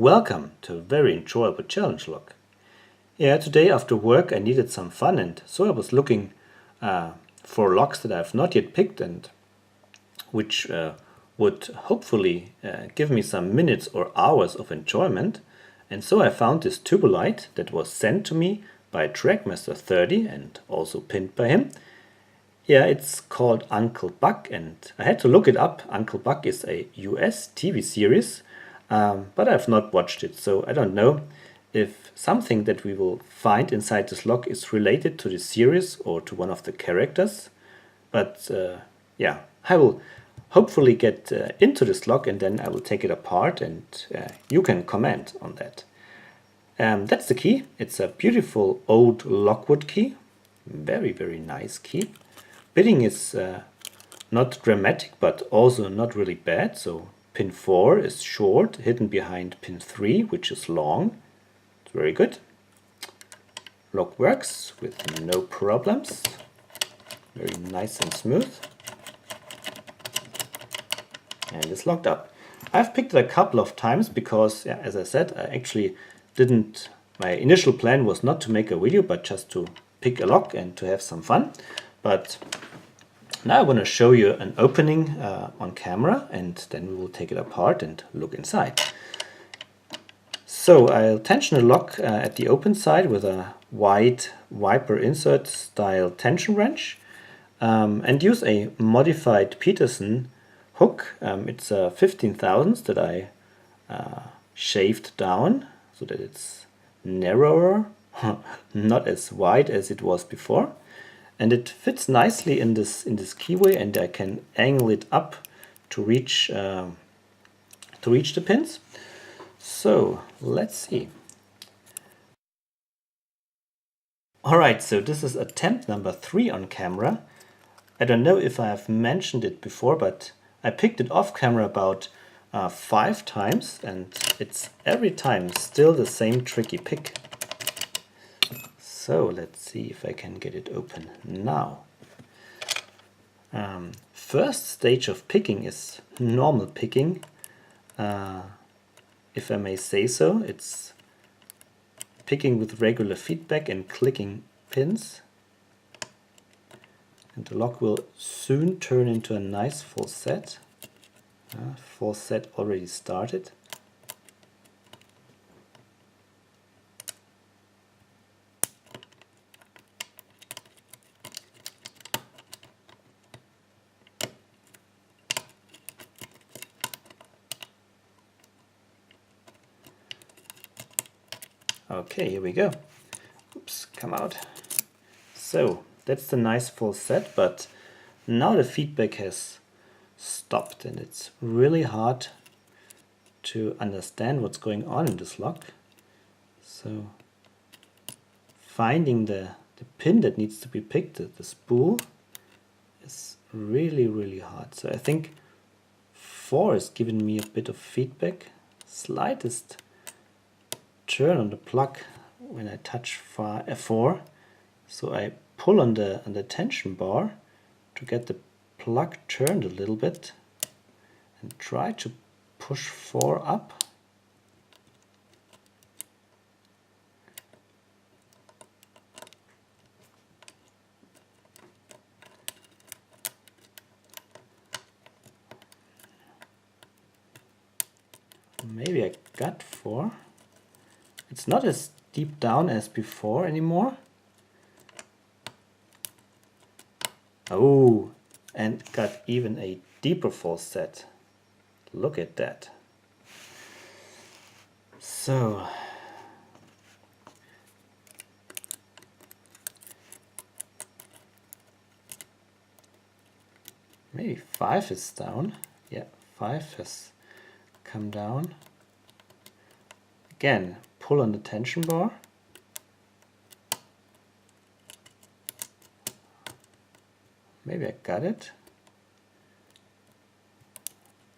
Welcome to a very enjoyable challenge log. Yeah, today after work I needed some fun, and so I was looking for logs that I've not yet picked and which would hopefully give me some minutes or hours of enjoyment. And so I found this tubolite that was sent to me by Trekmaster30 and also pinned by him. Yeah, it's called Uncle Buck, and I had to look it up. Uncle Buck is a US TV series, but I've not watched it, so I don't know if something that we will find inside this log is related to the series or to one of the characters. But yeah, I will hopefully get into this log, and then I will take it apart, and you can comment on that. That's the key. It's a beautiful old logwood key. Very, very nice key. Bidding is not dramatic, but also not really bad. So pin 4 is short, hidden behind pin 3, which is long. It's very good. Lock works with no problems. Very nice and smooth. And it's locked up. I've picked it a couple of times because, yeah, as I said, I actually didn't. My initial plan was not to make a video, but just to pick a lock and to have some fun. But now I want to show you an opening on camera, and then we will take it apart and look inside. So I'll tension the lock at the open side with a wide wiper insert style tension wrench and use a modified Peterson hook. It's a 15 thousandths that I shaved down so that it's narrower, not as wide as it was before. And it fits nicely in this keyway, and I can angle it up to reach the pins. So let's see. Alright, so this is attempt number 3 on camera. I don't know if I have mentioned it before, but I picked it off camera about 5 times, and it's every time still the same tricky pick. So let's see if I can get it open now. First stage of picking is normal picking, if I may say so. It's picking with regular feedback and clicking pins. And the lock will soon turn into a nice full set. Full set already started. Okay, here we go. Oops, come out. So that's the nice full set, but now the feedback has stopped, and it's really hard to understand what's going on in this lock. So finding the pin that needs to be picked, the spool, is really hard. So I think 4 is giving me a bit of feedback. Slightest turn on the plug when I touch 4. So I pull on the tension bar to get the plug turned a little bit and try to push 4 up. Maybe I got 4. It's not as deep down as before anymore. Oh, and got even a deeper full set. Look at that. So maybe 5 is down. Yeah, 5 has come down. Again, pull on the tension bar. Maybe I got it,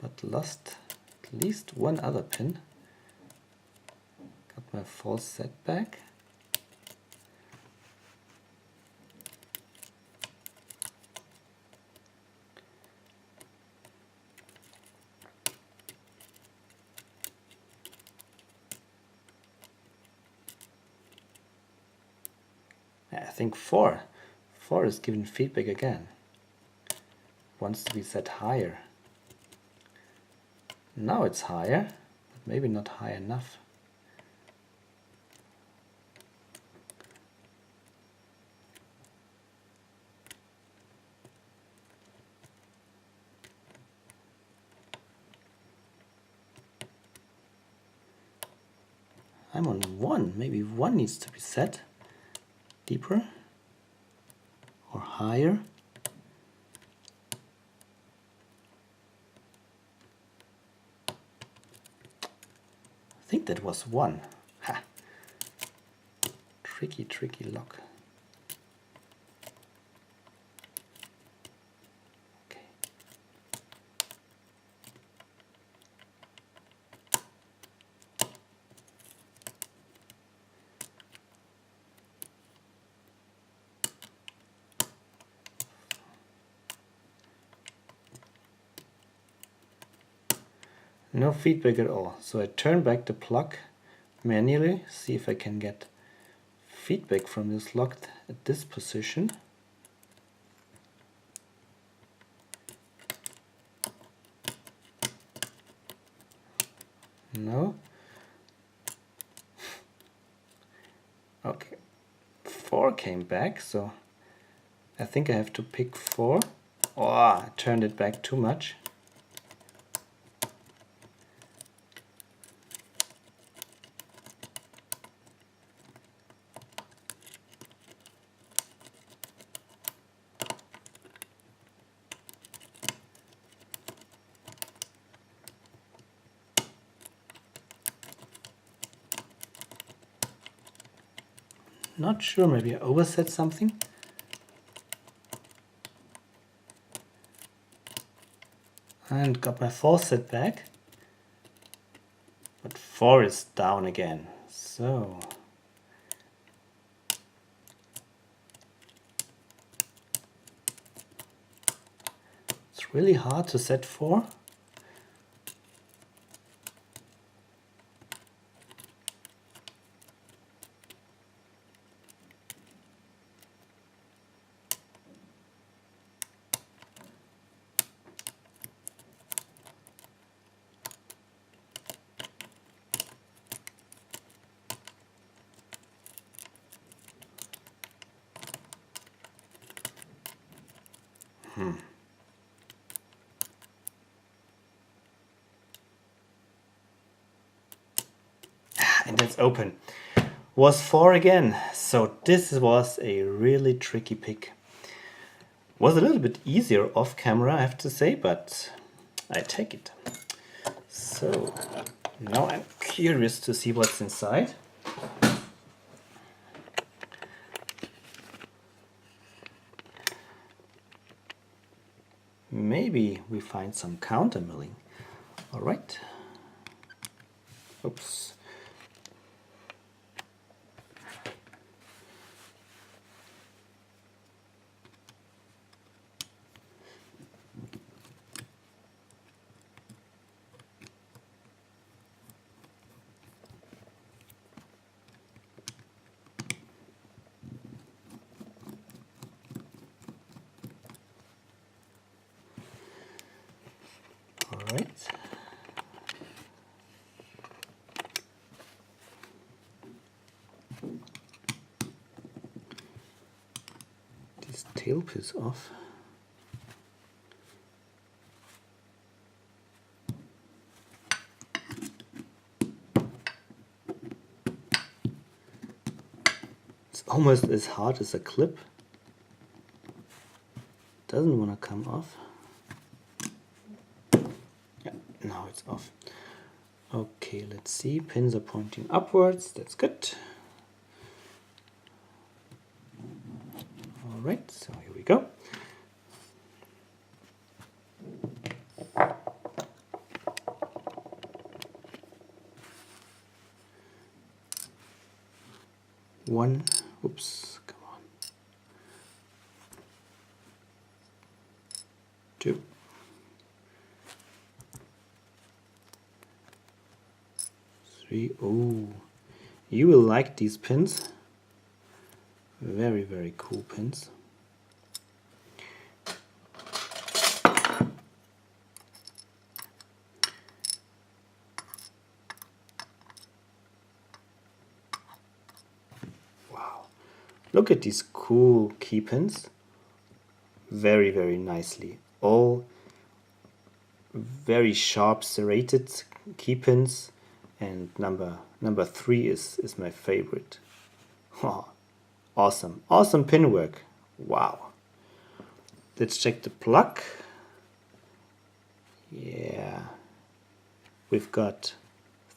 but lost at least one other pin. Got my full set back. I think 4. 4 is giving feedback again. Wants to be set higher. Now it's higher, but maybe not high enough. I'm on 1. Maybe 1 needs to be set deeper or higher. I think that was 1. Ha! Tricky, tricky lock. Okay. No feedback at all. So I turn back the plug manually, see if I can get feedback from this lock at this position. No. Okay. 4 came back, so I think I have to pick 4. Oh, I turned it back too much. Not sure, maybe I overset something. And got my 4 set back. But 4 is down again. So it's really hard to set 4. And it's open. Was 4 again. So this was a really tricky pick. Was a little bit easier off camera, I have to say, but I take it. So now I'm curious to see what's inside. Maybe we find some counter milling. All right. Oops. All right. This tail piece off. It's almost as hard as a clip. Doesn't want to come off. Yeah, now it's off. Okay, let's see. Pins are pointing upwards. That's good. All right, so here we go. One, oops, come on. 2. 3. Oh, you will like these pins. Very, very cool pins. Wow, look at these cool key pins. Very, very nicely. All very sharp serrated key pins, and number 3 is my favorite. Oh, awesome pin work. Wow. Let's check the plug. Yeah, we've got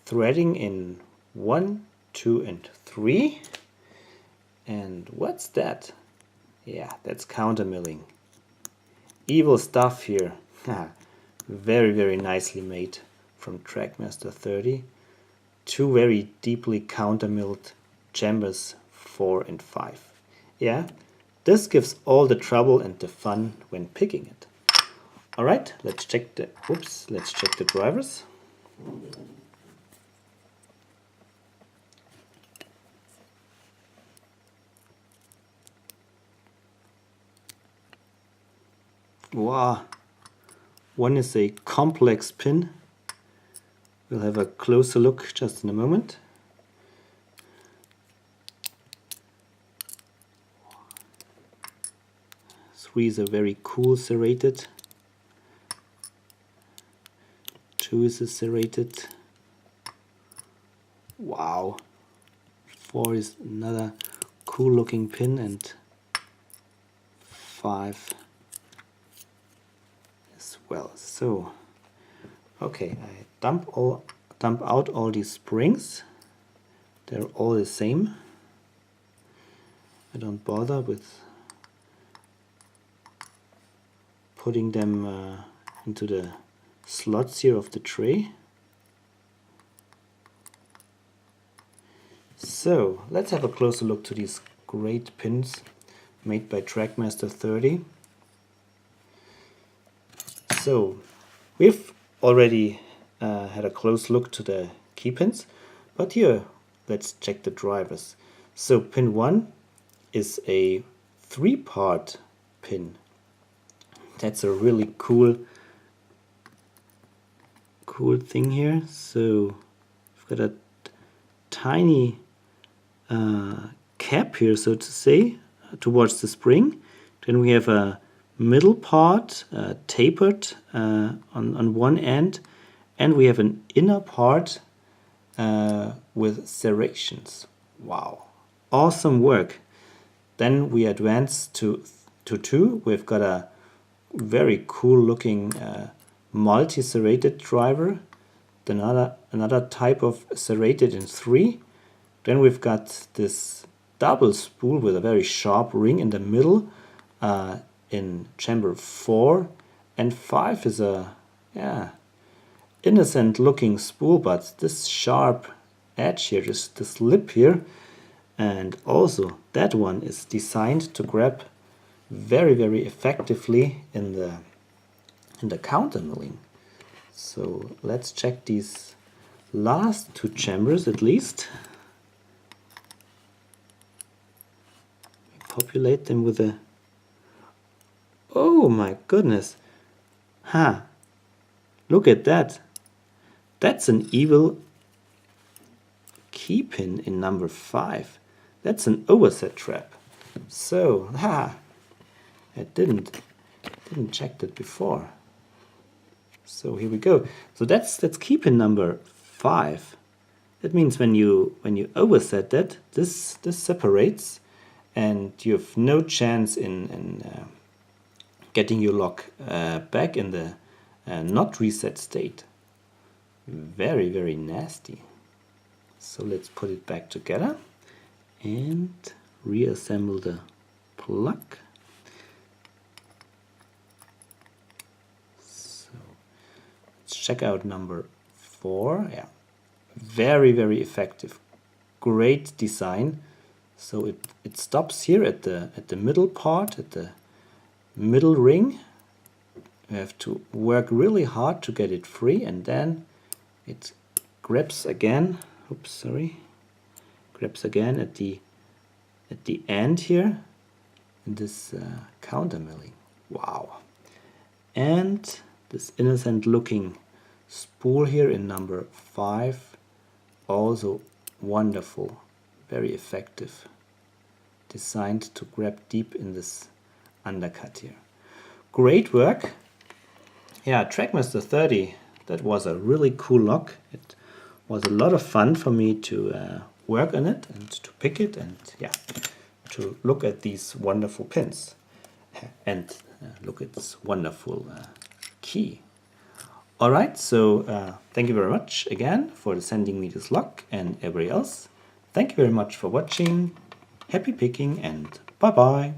threading in 1, 2 and 3. And what's that? Yeah, that's countermilling. Evil stuff here. Very, very nicely made from Trekmaster30. 2 very deeply countermilled chambers 4 and 5. Yeah, this gives all the trouble and the fun when picking it. Alright, let's check the drivers. Wow, one is a complex pin. We'll have a closer look just in a moment. Three is a very cool serrated. 2 is a serrated. Wow. 4 is another cool looking pin, and 5 as well. So, okay, I dump out all these springs. They're all the same. I don't bother with putting them into the slots here of the tray. So let's have a closer look to these great pins made by Trekmaster30. So we've already had a close look to the key pins, but here let's check the drivers. So pin 1 is a 3-part pin. That's a really cool thing here. So we've got a tiny cap here, so to say, towards the spring. Then we have a middle part tapered on one end, and we have an inner part with serrations. Wow, awesome work. Then we advance to 2. We've got a very cool looking multi-serrated driver, another type of serrated in 3. Then we've got this double spool with a very sharp ring in the middle in chamber 4, and 5 is a innocent looking spool, but this sharp edge here, this lip here, and also that one is designed to grab very, very effectively in the counter milling. So let's check these last 2 chambers at least. Populate them with a... Oh my goodness! Look at that! That's an evil key pin in number 5. That's an overset trap. So, I didn't check that before. So here we go. So that's key pin number 5. That means when you overset that, this separates, and you have no chance in getting your lock back in the not reset state. Very, very nasty. So let's put it back together and reassemble the plug. So let's check out number 4. Yeah, very, very effective. Great design. So it stops here at the middle part, at the middle ring. You have to work really hard to get it free, and then it grabs again. Oops, sorry. Grabs again at the at the end here in this counter milling. Wow. And this innocent looking spool here in number 5, also wonderful, very effective, designed to grab deep in this undercut here. Great work. Yeah, Trekmaster30, that was a really cool lock. It was a lot of fun for me to work on it and to pick it, and yeah, to look at these wonderful pins and look at this wonderful key. Alright, so thank you very much again for sending me this lock, and everybody else, thank you very much for watching. Happy picking and bye bye.